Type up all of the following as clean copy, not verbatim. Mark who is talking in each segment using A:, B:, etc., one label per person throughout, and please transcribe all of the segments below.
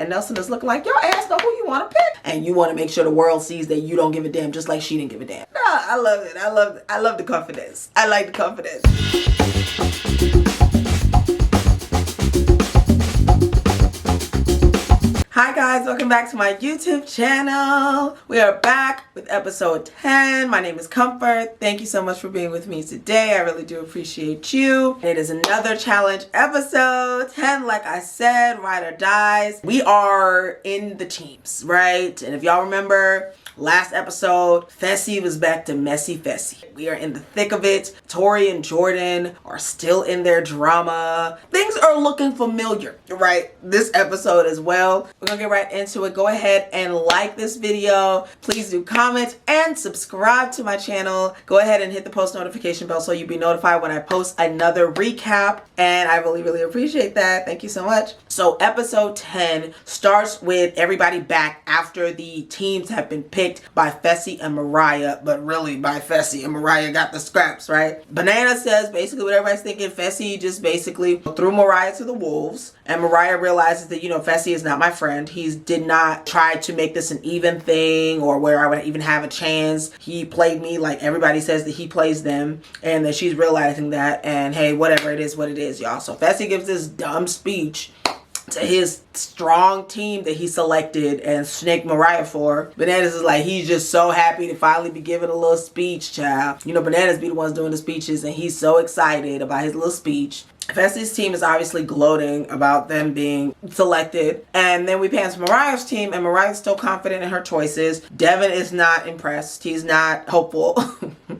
A: And Nelson is looking like, your ass know who you want to pick. And you want to make sure the world sees that you don't give a damn, just like she didn't give a damn. Nah, I love it. I love the confidence. I like the confidence. Hi guys, welcome back to my YouTube channel. We are back with episode 10. My name is Comfort. Thank you so much for being with me today. I really do appreciate you. It is another challenge episode 10. Like I said, ride or dies. We are in the teams, right? And if y'all remember, last episode, Fessy was back to messy Fessy. We are in the thick of it. Tori and Jordan are still in their drama. Things are looking familiar, right? This episode as well. We're gonna get right into it. Go ahead and like this video. Please do comment and subscribe to my channel. Go ahead and hit the post notification bell so you'll be notified when I post another recap. And I really appreciate that. Thank you so much. So episode 10 starts with everybody back after the teams have been picked by Fessy and Mariah, but really by Fessy and Mariah got the scraps, right? Banana says basically what everybody's thinking. Fessy just basically threw Mariah to the wolves, and Mariah realizes that, you know, Fessy is not my friend. He did not try to make this an even thing or where I would even have a chance. He played me like everybody says that he plays them, and that she's realizing that, and hey, whatever, it is what it is, y'all. So Fessy gives this dumb speech to his strong team that he selected and snaked Mariah for. Bananas is like, he's just so happy to finally be giving a little speech, child. You know, Bananas be the ones doing the speeches, and he's so excited about his little speech. Fessy's team is obviously gloating about them being selected. And then we pan to Mariah's team, and Mariah's still confident in her choices. Devin is not impressed. He's not hopeful.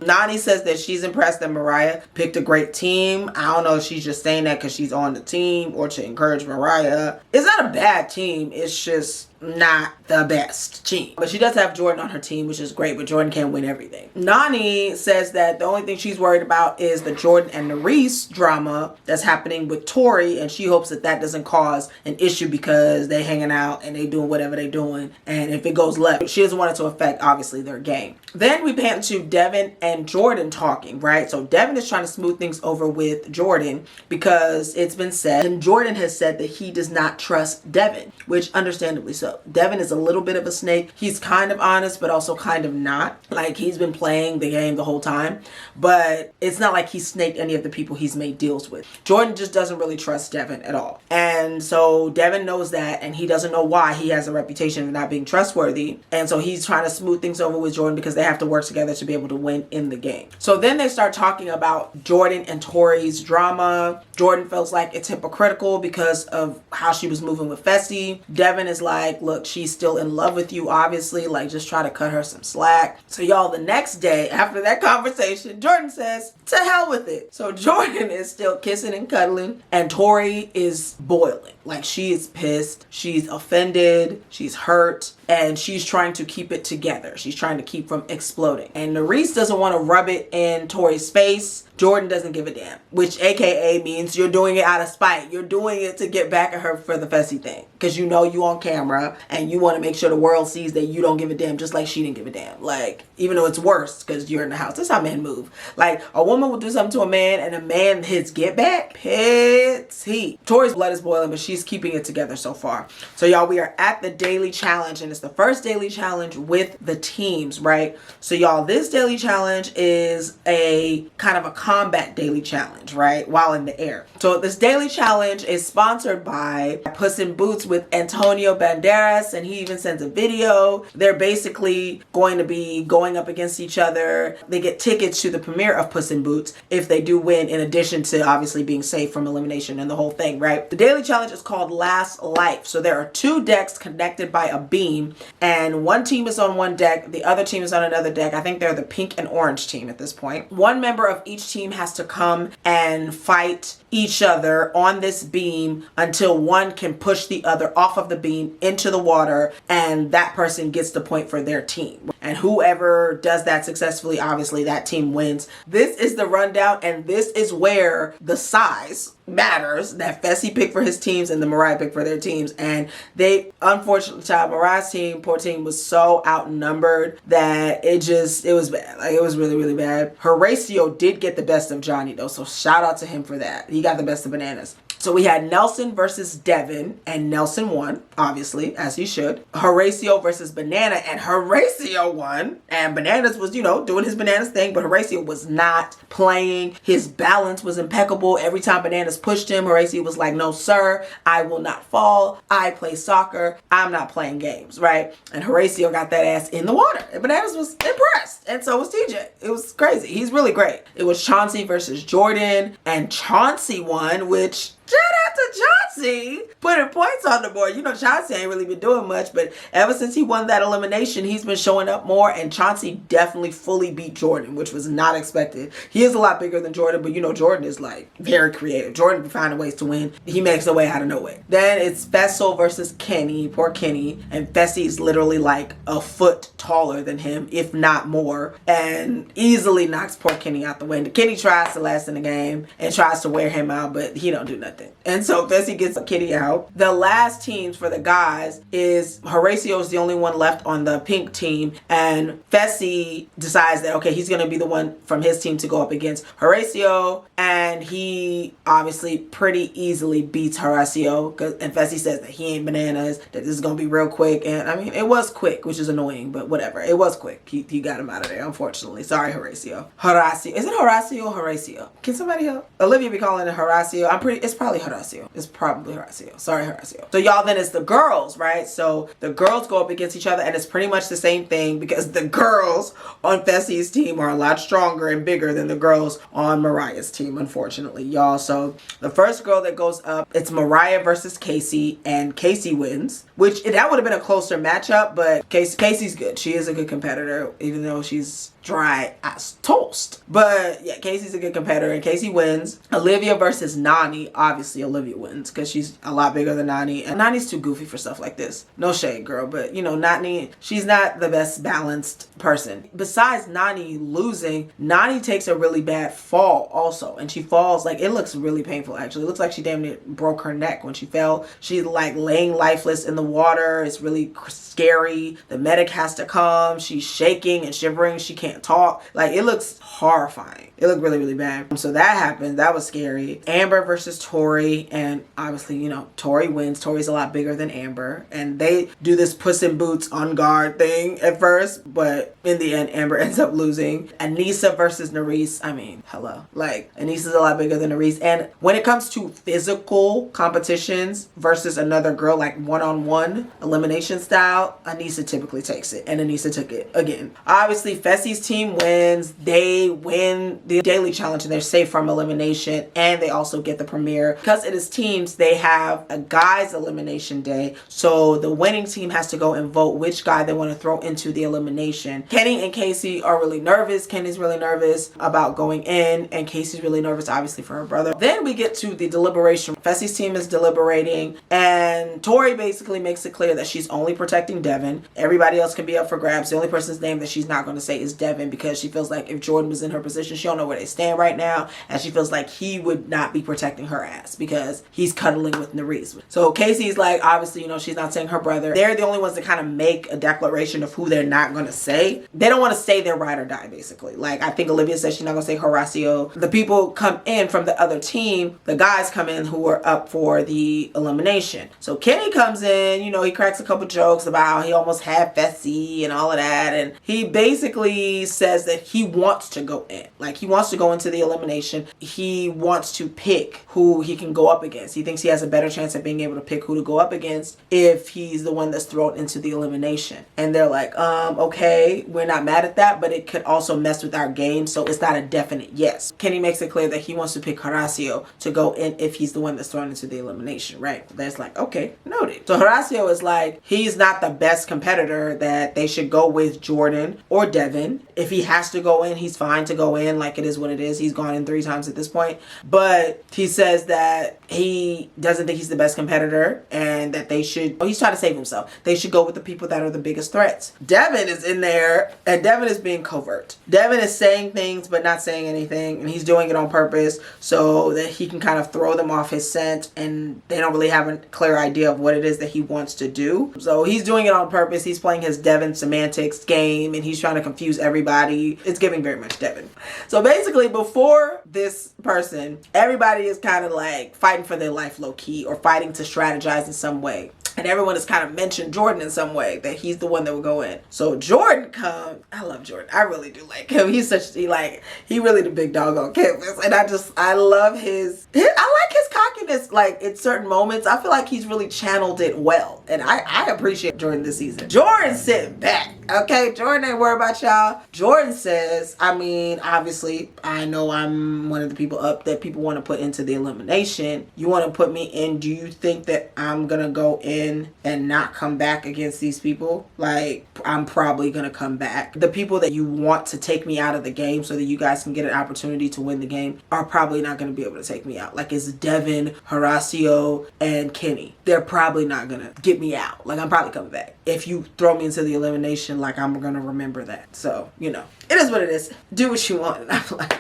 A: Nani says that she's impressed that Mariah picked a great team. I don't know if she's just saying that because she's on the team or to encourage Mariah. It's not a bad team. It's just not the best team. But she does have Jordan on her team, which is great, but Jordan can't win everything. Nani says that the only thing she's worried about is the Jordan and Nerese drama that's happening with Tori, and she hopes that that doesn't cause an issue because they hanging out and they doing whatever they doing, and if it goes left, she doesn't want it to affect obviously their game. Then we pan to Devin and Jordan talking, right? So Devin is trying to smooth things over with Jordan because it's been said, and Jordan has said that he does not trust Devin, which understandably so. Devin is a little bit of a snake. He's kind of honest, but also kind of not. Like, he's been playing the game the whole time, but it's not like he's snaked any of the people he's made deals with. Jordan just doesn't really trust Devin at all. And so Devin knows that, and he doesn't know why he has a reputation of not being trustworthy. And so he's trying to smooth things over with Jordan because they have to work together to be able to win in the game. So then they start talking about Jordan and Tori's drama. Jordan feels like it's hypocritical because of how she was moving with Fessy. Devin is like, look, she's still in love with you, obviously, like, just try to cut her some slack. So y'all, the next day after that conversation, Jordan says, to hell with it. So Jordan is still kissing and cuddling, and Tori is boiling. Like, she is pissed, she's offended, she's hurt, and she's trying to keep it together. She's trying to keep from exploding. And Nerese doesn't want to rub it in Tori's face. Jordan doesn't give a damn, which AKA means you're doing it out of spite. You're doing it to get back at her for the Fessy thing, because you know you on camera and you want to make sure the world sees that you don't give a damn, just like she didn't give a damn. Like, even though it's worse because you're in the house. That's how men move. Like, a woman will do something to a man and a man hits get back. Petty. Tori's blood is boiling, but she's keeping it together so far. So y'all, we are at the daily challenge, and it's the first daily challenge with the teams, right? So y'all, this daily challenge is a kind of a combat daily challenge, right? While in the air. So this daily challenge is sponsored by Puss in Boots with Antonio Banderas, and he even sends a video. They're basically going to be going up against each other. They get tickets to the premiere of Puss in Boots if they do win, in addition to obviously being safe from elimination and the whole thing, right? The daily challenge is called Last Life. So there are two decks connected by a beam, and one team is on one deck, the other team is on another deck. I think they're the pink and orange team at this point. One member of each team has to come and fight each other on this beam until one can push the other off of the beam into the water, and that person gets the point for their team. And whoever does that successfully, obviously that team wins. This is the rundown, and this is where the size matters that Fessy picked for his teams and the Mariah picked for their teams. And they, unfortunately, child, Mariah's team, poor team, was so outnumbered that it was bad. Like, it was really bad. Horatio did get the best of Johnny though, so shout out to him for that. He got the best of Bananas. So we had Nelson versus Devin, and Nelson won, obviously, as he should. Horacio versus Banana, and Horacio won. And Bananas was, doing his Bananas thing, but Horacio was not playing. His balance was impeccable. Every time Bananas pushed him, Horacio was like, no, sir, I will not fall. I play soccer. I'm not playing games, right? And Horacio got that ass in the water. And Bananas was impressed. And so was TJ. It was crazy. He's really great. It was Chauncey versus Jordan, and Chauncey won, which... shout out to Chauncey putting points on the board. Chauncey ain't really been doing much, but ever since he won that elimination, he's been showing up more, and Chauncey definitely fully beat Jordan, which was not expected. He is a lot bigger than Jordan, but Jordan is like very creative. Jordan be finding ways to win. He makes a way out of no way. Then it's Fessel versus Kenny, poor Kenny, and Fessy's literally like a foot taller than him, if not more, and easily knocks poor Kenny out the window. Kenny tries to last in the game and tries to wear him out, but he don't do nothing. And so Fessy gets Kitty out. The last teams for the guys is Horacio is the only one left on the pink team, and Fessy decides that, okay, he's going to be the one from his team to go up against Horacio, and he obviously pretty easily beats Horacio, and Fessy says that he ain't Bananas, that this is going to be real quick, and I mean, it was quick, which is annoying, but whatever. It was quick. He got him out of there, unfortunately. Sorry, Horacio. Horacio. Is it Horacio or Horacio? Can somebody help? Olivia be calling it Horacio. It's probably Horacio. It's probably Horacio. Sorry, Horacio. So y'all, then it's the girls, right? So the girls go up against each other, and it's pretty much the same thing because the girls on Fessy's team are a lot stronger and bigger than the girls on Mariah's team, unfortunately, y'all. So the first girl that goes up, it's Mariah versus Casey, and Casey wins, which that would have been a closer matchup, but Casey's good. She is a good competitor, even though she's dry as toast. But yeah, Casey's a good competitor, and Casey wins. Olivia versus Nani. Obviously Olivia wins because she's a lot bigger than Nani, and Nani's too goofy for stuff like this. No shade, girl, but Nani, she's not the best balanced person. Besides Nani losing, Nani takes a really bad fall also, and she falls, like, it looks really painful actually. It looks like she damn near broke her neck when she fell. She's like laying lifeless in the water. It's really scary. The medic has to come. She's shaking and shivering. She can't talk. Like, it looks horrifying. It looked really, really bad. So that happened. That was scary. Amber versus Tori, and obviously, Tori wins. Tori's a lot bigger than Amber, and they do this Puss in Boots on guard thing at first, but in the end, Amber ends up losing. Anissa versus Nerese. I mean, hello. Like, Anissa's a lot bigger than Nerese, and when it comes to physical competitions versus another girl, like one-on-one elimination style, Anissa typically takes it, and Anissa took it again. Obviously, Fessy's team wins. They win the daily challenge, and they're safe from elimination, and they also get the premiere. Because it is teams, they have a guy's elimination day, so the winning team has to go and vote which guy they want to throw into the elimination. Kenny and Casey are really nervous. Kenny's really nervous about going in, and Casey's really nervous, obviously, for her brother. Then we get to the deliberation. Fessy's team is deliberating, and Tori basically makes it clear that she's only protecting Devin. Everybody else can be up for grabs. The only person's name that she's not going to say is Devin, because she feels like if Jordan was in her position, she don't know where they stand right now, and she feels like he would not be protecting her ass because he's cuddling with Nerese. So Casey's like, obviously, she's not saying her brother. They're the only ones that kind of make a declaration of who they're not going to say. They don't want to say their ride or die, basically. Like, I think Olivia says she's not going to say Horacio. The people come in from the other team, the guys come in who are up for the elimination. So Kenny comes in, he cracks a couple jokes about how he almost had Fessy and all of that, and he basically says that he wants to go in. Like, he wants to go into the elimination. He wants to pick who he can go up against. He thinks he has a better chance at being able to pick who to go up against if he's the one that's thrown into the elimination. And they're like, okay, we're not mad at that, but it could also mess with our game, so it's not a definite yes. Kenny makes it clear that he wants to pick Horacio to go in if he's the one that's thrown into the elimination, right? That's like, okay, noted. So Horacio is like, he's not the best competitor, that they should go with Jordan or Devin. If he has to go in, he's fine to go in. Like, it is what it is. He's gone in 3 times at this point. But he says that he doesn't think he's the best competitor, and that they should, he's trying to save himself. They should go with the people that are the biggest threats. Devin is in there, and Devin is being covert. Devin is saying things but not saying anything, and he's doing it on purpose so that he can kind of throw them off his scent, and they don't really have a clear idea of what it is that he wants to do. So he's doing it on purpose. He's playing his Devin semantics game, and he's trying to confuse everybody everybody. It's giving very much Devin. So basically, before this person, everybody is kind of like fighting for their life low key, or fighting to strategize in some way. And everyone has kind of mentioned Jordan in some way, that he's the one that will go in. So Jordan comes. I love Jordan. I really do like him. He really the big dog on campus. And I love I like his cockiness, like in certain moments. I feel like he's really channeled it well. And I appreciate Jordan this season. Jordan's sitting back. Okay, Jordan ain't worried about y'all. Jordan says, I mean, obviously, I know I'm one of the people up that people want to put into the elimination. You want to put me in. Do you think that I'm going to go in and not come back against these people? Like, I'm probably going to come back. The people that you want to take me out of the game so that you guys can get an opportunity to win the game are probably not going to be able to take me out. Like, it's Devin, Horacio, and Kenny. They're probably not going to get me out. Like, I'm probably coming back. If you throw me into the elimination, like, I'm going to remember that. So, you know, it is what it is. Do what you want. And I'm like,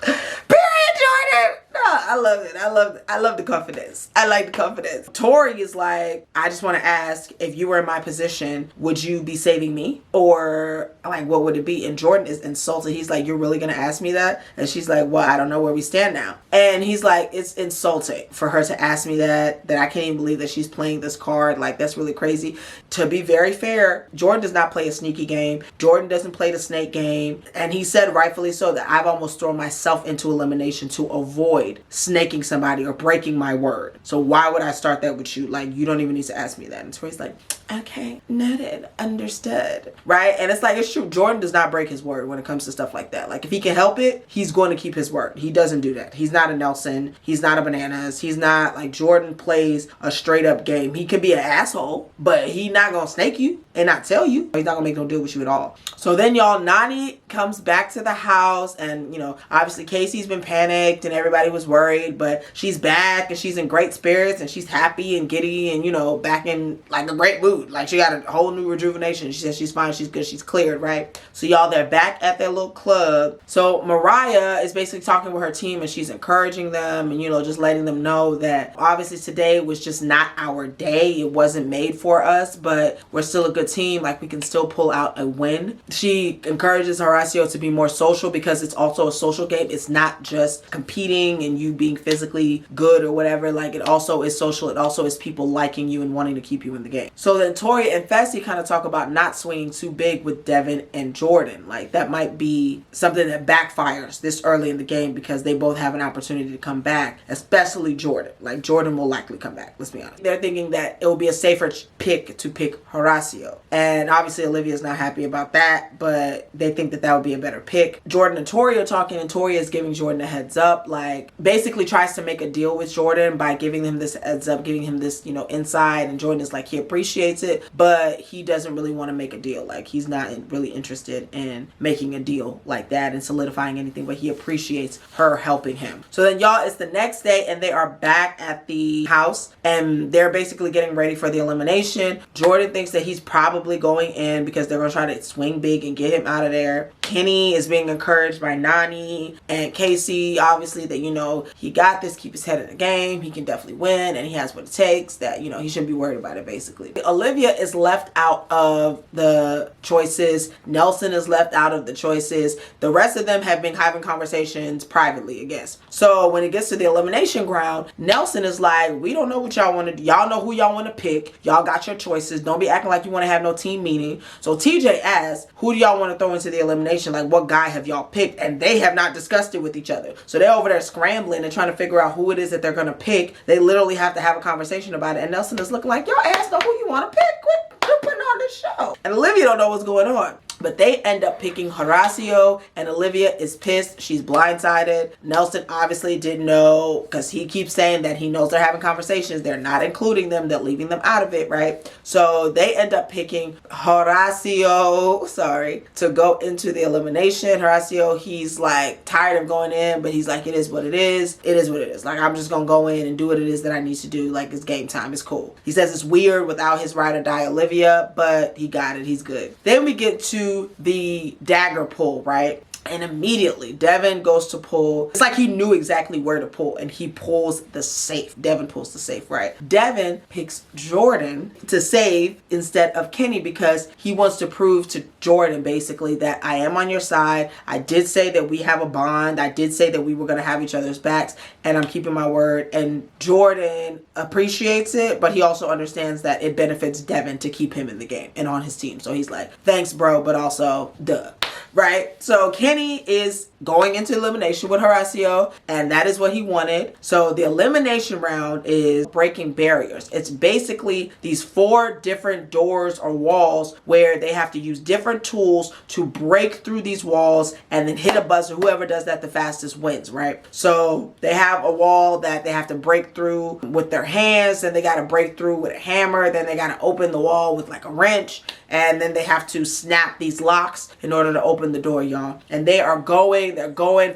A: period, Jordan. No, I love it. I love the confidence. I like the confidence. Tori is like, I just want to ask, if you were in my position, would you be saving me? Or like, what would it be? And Jordan is insulted. He's like, you're really going to ask me that? And she's like, well, I don't know where we stand now. And he's like, it's insulting for her to ask me that I can't even believe that she's playing this card. Like, that's really crazy. To be very fair, Jordan does not play a sneaky game. Jordan doesn't play the snake game. And he said, rightfully so, that I've almost thrown myself into elimination to avoid snaking somebody or breaking my word. So why would I start that with you? Like, you don't even need to ask me that. And Tori's like, okay, noted, understood. Right? And it's like, it's true. Jordan does not break his word when it comes to stuff like that. Like, if he can help it, he's going to keep his word. He doesn't do that. He's not a Nelson. He's not a Bananas. He's not like, Jordan plays a straight up game. He can be an asshole, but he's not going to snake you and not tell you. He's not going to make no deal with you at all. So then y'all, Nani comes back to the house, and, you know, obviously Casey's been panicked and everybody was worried, but she's back and she's in great spirits and she's happy and giddy and, you know, back in like a great mood. Like, she got a whole new rejuvenation. She says she's fine, she's good, she's cleared, right? So y'all, they're back at their little club. So Mariah is basically talking with her team and she's encouraging them and, you know, just letting them know that obviously today was just not our day. It wasn't made for us, but we're still a good team. Like, we can still pull out a win. She encourages Horacio to be more social because it's also a social game. It's not just competing and you being physically good or whatever. Like, it also is social. It also is people liking you and wanting to keep you in the game. So then Tori and Fessy kind of talk about not swinging too big with Devin and Jordan. Like, that might be something that backfires this early in the game because they both have an opportunity to come back, especially Jordan. Like, Jordan will likely come back, let's be honest. They're thinking that it will be a safer pick to pick Horacio. And obviously Olivia's not happy about that, but they think that that would be a better pick. Jordan and Tori are talking, and Tori is giving Jordan a heads up, like basically tries to make a deal with Jordan by giving him this heads up, giving him this, you know, inside, and Jordan is like, he appreciates it, but he doesn't really want to make a deal. Like, he's not really interested in making a deal like that and solidifying anything, but he appreciates her helping him. So then y'all, it's the next day and they are back at the house and they're basically getting ready for the elimination. Jordan thinks that he's probably going in because they're going to try to swing big and get him out of there. Kenny is being encouraged by Nani and Casey, obviously, that, you know, he got this, keep his head in the game, he can definitely win, and he has what it takes, that, you know, he shouldn't be worried about it, basically. Olivia is left out of the choices. Nelson is left out of the choices. The rest of them have been having conversations privately, I guess. So when it gets to the elimination ground, Nelson is like, we don't know what y'all want to do. Y'all know who y'all want to pick. Y'all got your choices. Don't be acting like you want to have no team meeting. So TJ asks, who do y'all want to throw into the elimination? Like, what guy have y'all picked? And they have not discussed it with each other. So they're over there scrambling and trying to figure out who it is that they're going to pick. They literally have to have a conversation about it. And Nelson is looking like, y'all asked who you want to pick. Quit putting on this show. And Olivia don't know what's going on. But they end up picking Horacio, and Olivia is pissed. She's blindsided. Nelson obviously didn't know because he keeps saying that he knows they're having conversations. They're not including them. They're leaving them out of it, right? So they end up picking Horacio, to go into the elimination. Horacio, he's like tired of going in, but he's like, it is what it is. It is what it is. Like, I'm just going to go in and do what it is that I need to do. Like, it's game time. It's cool. He says it's weird without his ride or die Olivia, but he got it. He's good. Then we get to the dagger pull, right? And immediately Devin goes to pull. It's like he knew exactly where to pull, and he pulls the safe. Devin pulls the safe, right? Devin picks Jordan to save instead of Kenny because he wants to prove to Jordan basically that I am on your side. I did say that we have a bond. I did say that we were going to have each other's backs, and I'm keeping my word. And Jordan appreciates it, but he also understands that it benefits Devin to keep him in the game and on his team. So he's like, thanks, bro, but also duh. Right? So Kenny is going into elimination with Horacio, and that is what he wanted. So the elimination round is breaking barriers. It's basically these 4 different doors or walls where they have to use different tools to break through these walls and then hit a buzzer. Whoever does that the fastest wins, right? So they have a wall that they have to break through with their hands, then they got to break through with a hammer, then they got to open the wall with like a wrench, and then they have to snap these locks in order to open the door, y'all. And they're going.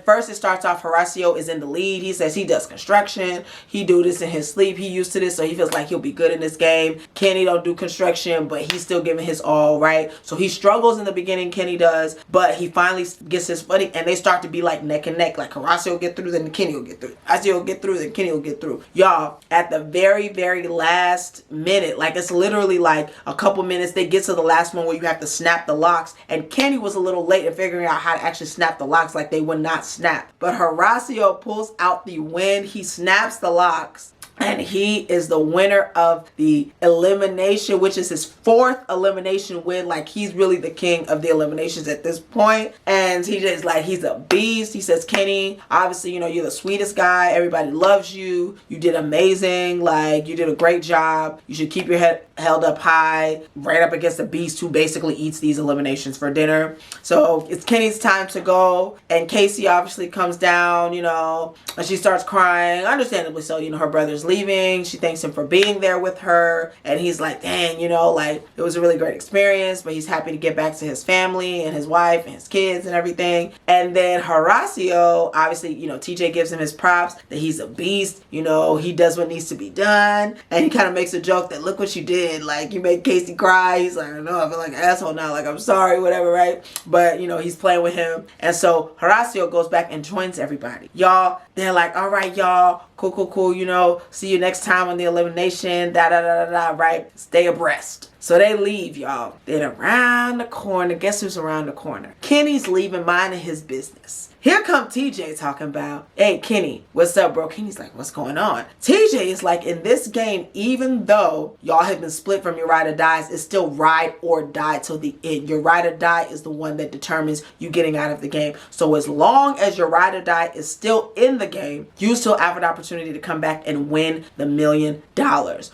A: First, it starts off, Horacio is in the lead. He says he does construction. He do this in his sleep. He used to this, so he feels like he'll be good in this game. Kenny don't do construction, but he's still giving his all, right? So he struggles in the beginning, Kenny does, but he finally gets his footing, and they start to be like neck and neck. Like Horacio will get through, then Kenny will get through. Horacio will get through, then Kenny will get through. Y'all, at the very, very last minute, like it's literally like a couple minutes, they get to the last one where you have to snap the locks, and Kenny was a little late in figuring out how to actually snap the locks, like they would not snap. But Horacio pulls out the win. He snaps the locks, and he is the winner of the elimination, which is his 4th elimination win. Like, he's really the king of the eliminations at this point. And he just like, he's a beast. He says, Kenny, obviously, you know, you're the sweetest guy. Everybody loves you. You did amazing. Like, you did a great job. You should keep your head held up high, right up against the beast who basically eats these eliminations for dinner. So it's Kenny's time to go. And Casey obviously comes down, you know, and she starts crying. Understandably so, you know, her brother's leaving. She thanks him for being there with her, and he's like, dang, you know, like it was a really great experience, but he's happy to get back to his family and his wife and his kids and everything. And then Horacio, obviously, you know, TJ gives him his props that he's a beast, you know, he does what needs to be done, and he kind of makes a joke that look what you did, like you made Casey cry. He's like, no, I feel like an asshole now, like I'm sorry, whatever, right? But you know, he's playing with him. And so Horacio goes back and joins everybody. Y'all, they're like, all right, y'all, cool, you know, see you next time on the elimination, right? Stay abreast. So they leave, y'all. Then around the corner, guess who's around the corner? Kenny's leaving, minding his business. Here come TJ talking about, hey, Kenny, what's up, bro? Kenny's like, what's going on? TJ is like, in this game, even though y'all have been split from your ride or dies, it's still ride or die till the end. Your ride or die is the one that determines you getting out of the game. So as long as your ride or die is still in the game, you still have an opportunity to come back and win the $1 million.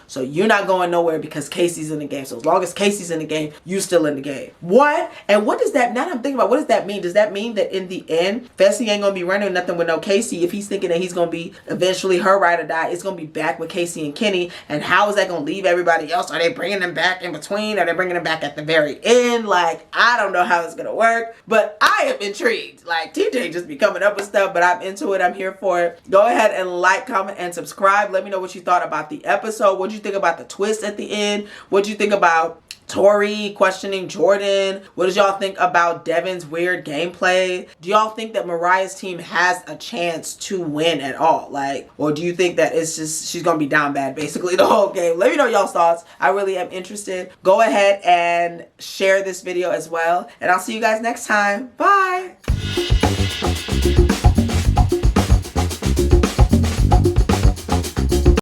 A: So you're not going nowhere because Casey's in the game. So as long as Casey's in the game, you still in the game. What? And what does that, now that I'm thinking about, what does that mean? Does that mean that in the end, Fessy ain't gonna be running nothing with no Casey? If he's thinking that he's gonna be eventually her ride or die, it's gonna be back with Casey and Kenny. And how is that gonna leave everybody else? Are they bringing them back in between? Are they bringing them back at the very end? Like, I don't know how it's gonna work, but I am intrigued. Like, TJ just be coming up with stuff, but I'm into it. I'm here for it. Go ahead and like, comment, and subscribe. Let me know what you thought about the episode. What did you think about the twist at the end? What did you think about Tori questioning Jordan? What did y'all think about Devin's weird gameplay? Do y'all think that Mariah's team has a chance to win at all? Like, or do you think that it's just, she's gonna be down bad basically the whole game? Let me know y'all's thoughts. I really am interested. Go ahead and share this video as well, and I'll see you guys next time. Bye.